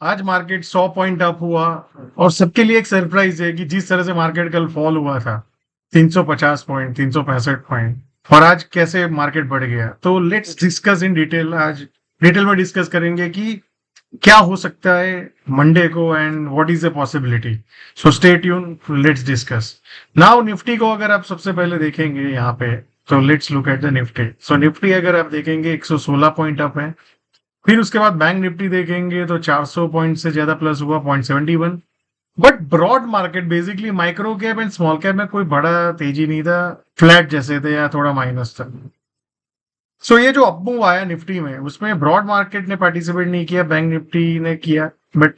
आज market 100 point up हुआ और सबके लिए एक सरप्राइज है कि जिस तरह से मार्केट कल फॉल हुआ था 350 पॉइंट 365 पॉइंट और आज कैसे मार्केट बढ़ गया। तो लेट्स डिस्कस इन डिटेल। आज डिटेल में डिस्कस करेंगे कि क्या हो सकता है मंडे को and what is the possibility. So stay tune, let's discuss now. Nifty को अगर आप सबसे पहले देखेंगे यहाँ पे, तो let's look at the Nifty. So Nifty अगर आप देखेंगे 116 पॉइंट अप है। फिर उसके बाद बैंक निफ्टी देखेंगे तो 400 पॉइंट से ज्यादा प्लस हुआ, 0.71। But broad market basically micro cap and small cap में कोई बड़ा तेजी नहीं था, फ्लैट जैसे थे या थोड़ा माइनस था। सो ये जो अप मूव आया निफ्टी में, उसमें ब्रॉड मार्केट ने पार्टिसिपेट नहीं किया, बैंक निफ्टी ने किया। But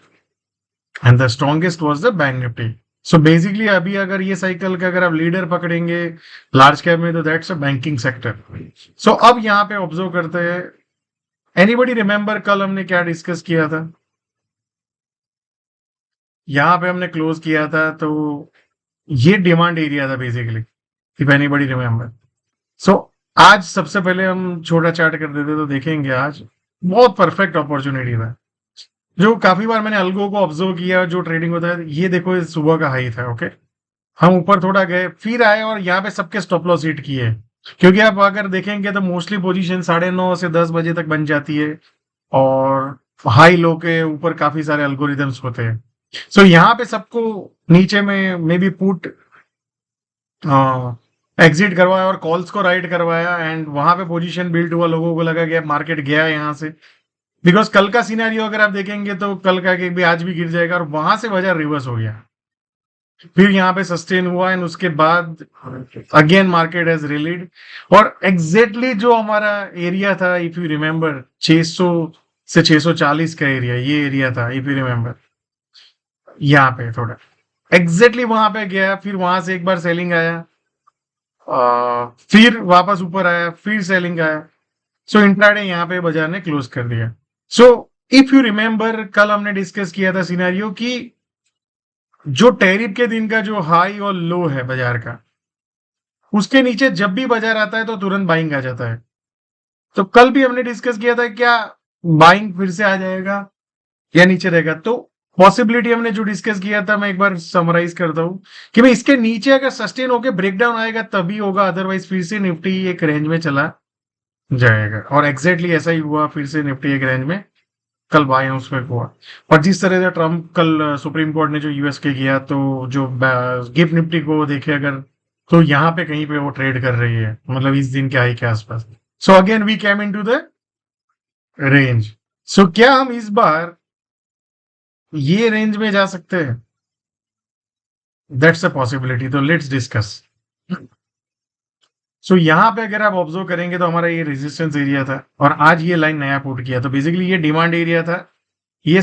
and the strongest was the bank Nifty. So basically अभी अगर ये साइकिल का अगर आप लीडर पकड़ेंगे लार्ज कैप में, तो दैट्स अ बैंकिंग सेक्टर। सो अब यहाँ पे ऑब्जर्व करते हैं, एनीबडी रिमेंबर कल हमने क्या डिस्कस किया था? यहाँ पे हमने क्लोज किया था तो ये डिमांड एरिया था बेसिकली, इफ एनीबडी रिमेंबर। सो आज सबसे पहले हम छोटा चार्ट कर देते तो देखेंगे आज बहुत परफेक्ट अपॉर्चुनिटी था। जो काफी बार मैंने अलगो को ऑब्जर्व किया, जो ट्रेडिंग होता है, ये देखो ये सुबह का हाई था। ओके, हम ऊपर थोड़ा गए फिर आए और यहाँ पे सबके स्टॉप लॉस हिट किए। क्योंकि आप अगर देखेंगे तो मोस्टली पोजीशन 9:30 से 10 बजे तक बन जाती है और हाई लो के ऊपर काफी सारे अल्गोरिदम्स होते हैं। सो यहाँ पे सबको नीचे में मे बी पुट एग्जिट करवाया और कॉल्स को राइट करवाया एंड वहां पे पोजीशन बिल्ड हुआ। लोगों को लगा कि मार्केट गया यहाँ से, बिकॉज कल का सिनेरियो अगर आप देखेंगे तो कल का कि भी आज भी गिर जाएगा, और वहां से बाजार रिवर्स हो गया। फिर यहाँ पे सस्टेन हुआ एंड उसके बाद अगेन मार्केट हैज रिलीड। और एग्जैक्टली जो हमारा एरिया था, इफ यू रिमेंबर, 600 से 640 का एरिया, ये एरिया था इफ यू रिमेंबर। यहाँ पे थोड़ा एग्जैक्टली वहां पे गया, फिर वहां से एक बार सेलिंग आया, फिर वापस ऊपर आया, फिर सेलिंग आया। सो इंट्राडे यहाँ पे बाजार ने क्लोज कर दिया। सो इफ यू रिमेंबर, कल हमने डिस्कस किया था सिनेरियो कि जो टैरिफ के दिन का जो हाई और लो है बाजार का, उसके नीचे जब भी बाजार आता है तो तुरंत बाइंग आ जाता है। तो कल भी हमने डिस्कस किया था क्या बाइंग फिर से आ जाएगा या नीचे रहेगा। तो पॉसिबिलिटी हमने जो डिस्कस किया था, मैं एक बार समराइज करता हूं कि भाई इसके नीचे अगर सस्टेन होकर ब्रेकडाउन आएगा तभी होगा, अदरवाइज फिर से निफ्टी एक रेंज में चला जाएगा। और एग्जैक्टली ऐसा ही हुआ, फिर से निफ्टी एक रेंज में कल बाय हाउस में हुआ। और जिस तरह से ट्रम्प कल सुप्रीम कोर्ट ने जो यूएस के किया, तो जो गिफ्ट निफ्टी को देखे अगर, तो यहाँ पे कहीं पे वो ट्रेड कर रही है, मतलब इस दिन के हाई के आसपास। So again we came into the range. सो क्या हम इस बार ये रेंज में जा सकते हैं? दैट्स अ पॉसिबिलिटी, तो लेट्स डिस्कस। सो यहाँ पे अगर आप ऑब्जर्व करेंगे तो हमारा ये रेजिस्टेंस एरिया था और आज ये लाइन नया पुट किया, तो बेसिकली ये डिमांड एरिया था, ये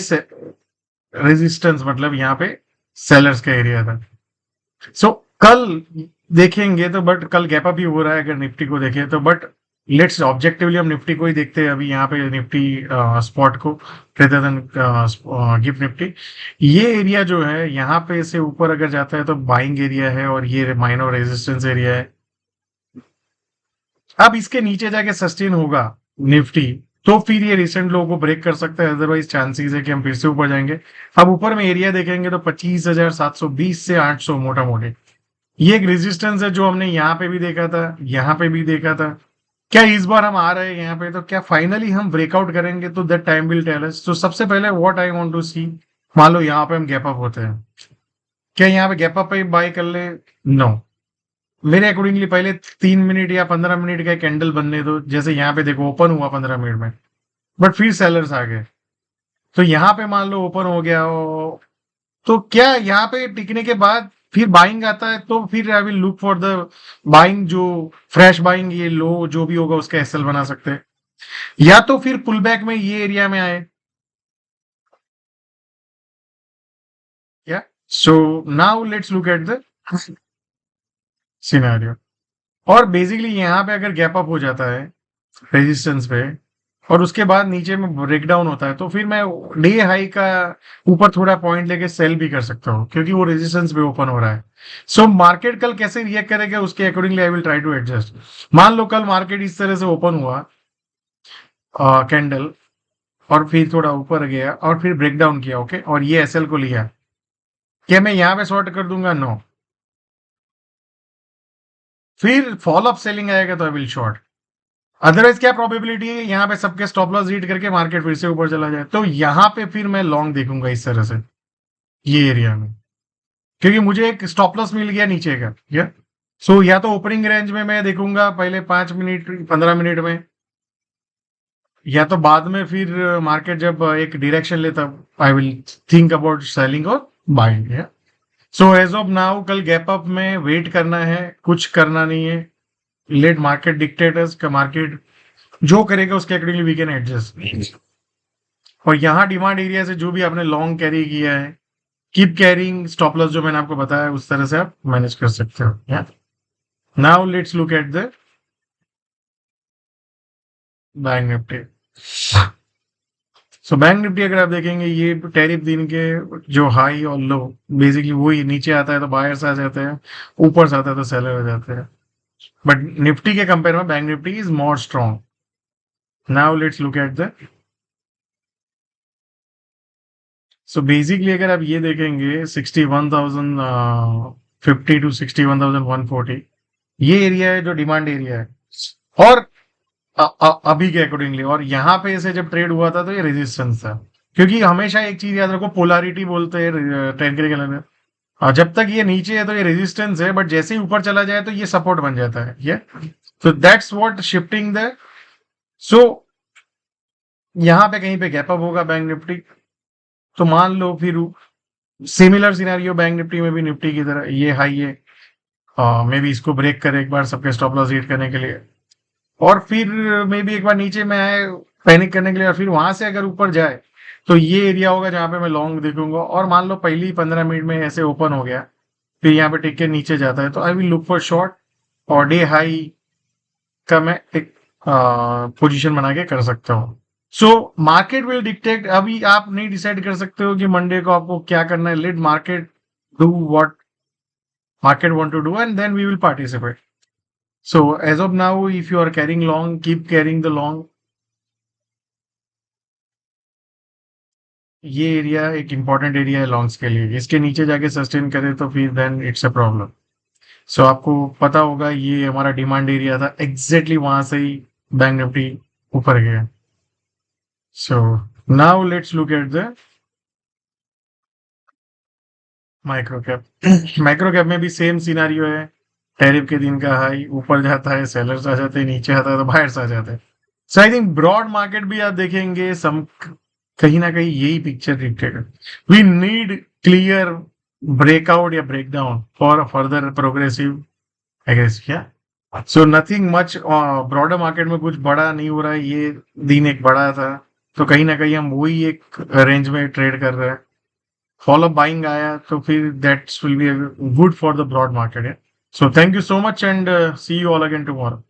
रेजिस्टेंस मतलब यहाँ पे सेलर्स का एरिया था। सो कल देखेंगे तो, बट कल गैप अप ही हो रहा है अगर निफ्टी को देखें तो। बट लेट्स ऑब्जेक्टिवली हम निफ्टी को ही देखते हैं अभी यहाँ पे, निफ्टी स्पॉट को रेदर देन गिफ्ट निफ्टी। ये एरिया जो है यहाँ पे से ऊपर अगर जाता है तो बाइंग एरिया है और ये माइनर रेजिस्टेंस एरिया है। अब इसके नीचे जाके सस्टेन होगा निफ्टी तो फिर ये रिसेंट लो को ब्रेक कर सकता है, अदरवाइज चांसेस है कि हम फिर से ऊपर जाएंगे। अब ऊपर में एरिया देखेंगे तो 25,720 से 800 मोटा मोटे ये एक रेजिस्टेंस है जो हमने यहाँ पे भी देखा था, यहाँ पे भी देखा था। क्या इस बार हम आ रहे हैं यहाँ पे, तो क्या फाइनली हम ब्रेकआउट करेंगे? तो that time will tell us. तो सबसे पहले what I want to see, मान लो यहाँ पे हम गैप अप होते हैं, क्या यहाँ पे गैप अप पे बाय कर ले? नो, मेरे अकॉर्डिंगली पहले 3 मिनट या 15 मिनट का कैंडल बनने दो। जैसे यहाँ पे देखो ओपन हुआ 15 मिनट में, बट फिर सेलर्स आ गए, तो यहाँ पे मान लो ओपन हो गया हो, तो क्या यहाँ पे टिकने के बाद फिर बाइंग आता है? तो फिर I will look for the buying, जो फ्रेश बाइंग, ये लो जो भी होगा उसका एसएल बना सकते हैं, या तो फिर पुल बैक में ये एरिया में आए। या so now let's look at the scenario. और बेसिकली यहाँ पे अगर गैप अप हो जाता है रेजिस्टेंस पे और उसके बाद नीचे में ब्रेकडाउन होता है, तो फिर मैं डे हाई का ऊपर थोड़ा पॉइंट लेके सेल भी कर सकता हूँ, क्योंकि वो रेजिस्टेंस पे ओपन हो रहा है। सो मार्केट कल कैसे रिएक्ट करेगा उसके accordingly I will try to adjust. मान लो कल मार्केट इस तरह से ओपन हुआ कैंडल, और फिर थोड़ा ऊपर गया और फिर ब्रेक डाउन किया, ओके, और ये एसएल को लिया, क्या मैं यहाँ पे शॉर्ट कर दूंगा? नो। फिर फॉल अप सेलिंग आएगा तो आई विल शॉर्ट। अदरवाइज क्या प्रोबेबिलिटी है यहाँ पे सबके स्टॉप लॉस रीड करके मार्केट फिर से ऊपर चला जाए, तो यहाँ पे फिर मैं लॉन्ग देखूंगा इस तरह से, ये एरिया में, क्योंकि मुझे एक स्टॉप लॉस मिल गया नीचे का, या सो या तो ओपनिंग रेंज में मैं देखूंगा पहले 5 मिनट 15 मिनट में, या तो बाद में फिर मार्केट जब एक डायरेक्शन ले तब I will think about selling और बाइंग। है सो एज ऑफ नाउ कल गैप अप में वेट करना है, कुछ करना नहीं है, लेट मार्केट डिक्टेटर्स का, मार्केट जो करेगा उसके अकॉर्डिंगली वी कैन एडजस्ट। और यहाँ डिमांड एरिया से जो भी आपने लॉन्ग कैरी किया है, कीप कैरिंग, स्टॉप लॉस जो मैंने आपको बताया उस तरह से आप मैनेज कर सकते हो। Now let's look at the bank Nifty. So bank Nifty अगर आप देखेंगे, ये टैरिफ दिन के जो हाई और लो, बेसिकली वही नीचे आता है तो बायर्स आ जाते हैं, ऊपर से आता है तो सेलर हो जाते हैं, बट निफ्टी के कंपेयर में bank Nifty is more strong. Now let's look at the, so basically अगर आप ये देखेंगे 61,050 टू 61,140, ये एरिया है जो डिमांड एरिया है, और अभी के अकॉर्डिंगली, और यहाँ पे इसे जब ट्रेड हुआ था तो ये रेजिस्टेंस था, क्योंकि हमेशा एक चीज याद रखो, पोलारिटी बोलते हैं टेक्निकल में, जब तक ये नीचे है तो ये रेजिस्टेंस है, बट जैसे ही ऊपर चला जाए तो ये सपोर्ट बन जाता है, ये तो दैट्स व्हाट शिफ्टिंग द, सो यहाँ पे कहीं पे गैप अप होगा बैंक निफ्टी, तो मान लो फिर सिमिलर सिनेरियो बैंक निफ्टी में भी निफ्टी की तरह ये हाई है, मे बी इसको ब्रेक करे एक बार सबके स्टॉप लॉस हिट करने के लिए, और फिर मे बी एक बार नीचे में आए पैनिक करने के लिए, और फिर वहां से अगर ऊपर जाए तो ये एरिया होगा जहां पे मैं लॉन्ग देखूंगा, और मान लो पहली 15 मिनट में ऐसे ओपन हो गया, फिर यहाँ पे टिक के नीचे जाता है तो I will look for short, और डे हाई का मैं एक पोजीशन बना के कर सकता हूँ। सो मार्केट विल डिक्टेट, अभी आप नहीं डिसाइड कर सकते हो कि मंडे को आपको क्या करना है, let market do what market want to do, and then we will participate. So as of now, if you are carrying long, keep carrying the long. ये एरिया एक इंपॉर्टेंट एरिया है लॉन्ग्स के लिए, इसके नीचे जाके सस्टेन करे तो फिर देन इट्स अ प्रॉब्लम। सो आपको पता होगा ये हमारा डिमांड एरिया था, एग्जैक्टली वहां से ही बैंक निफ्टी ऊपर गया। So now let's look at the micro cap. Micro cap में भी सेम सिनारियो है, टैरिफ के दिन का हाई, ऊपर जाता है सेलर्स आ जाते हैं, नीचे आता है तो बायर्स आ जाते हैं। So I think broad market भी आप देखेंगे सम कहीं ना कहीं यही picture dictated, we need clear breakout या breakdown for further progressive aggressive, या so nothing much, broader market में कुछ बड़ा नहीं हो रहा है, ये दिन एक बड़ा था, तो कहीं ना कहीं हम वही एक रेंज में ट्रेड कर रहे हैं, फॉलो बाइंग आया तो फिर that's will be good for the broad market. So thank you so much and see you all again tomorrow.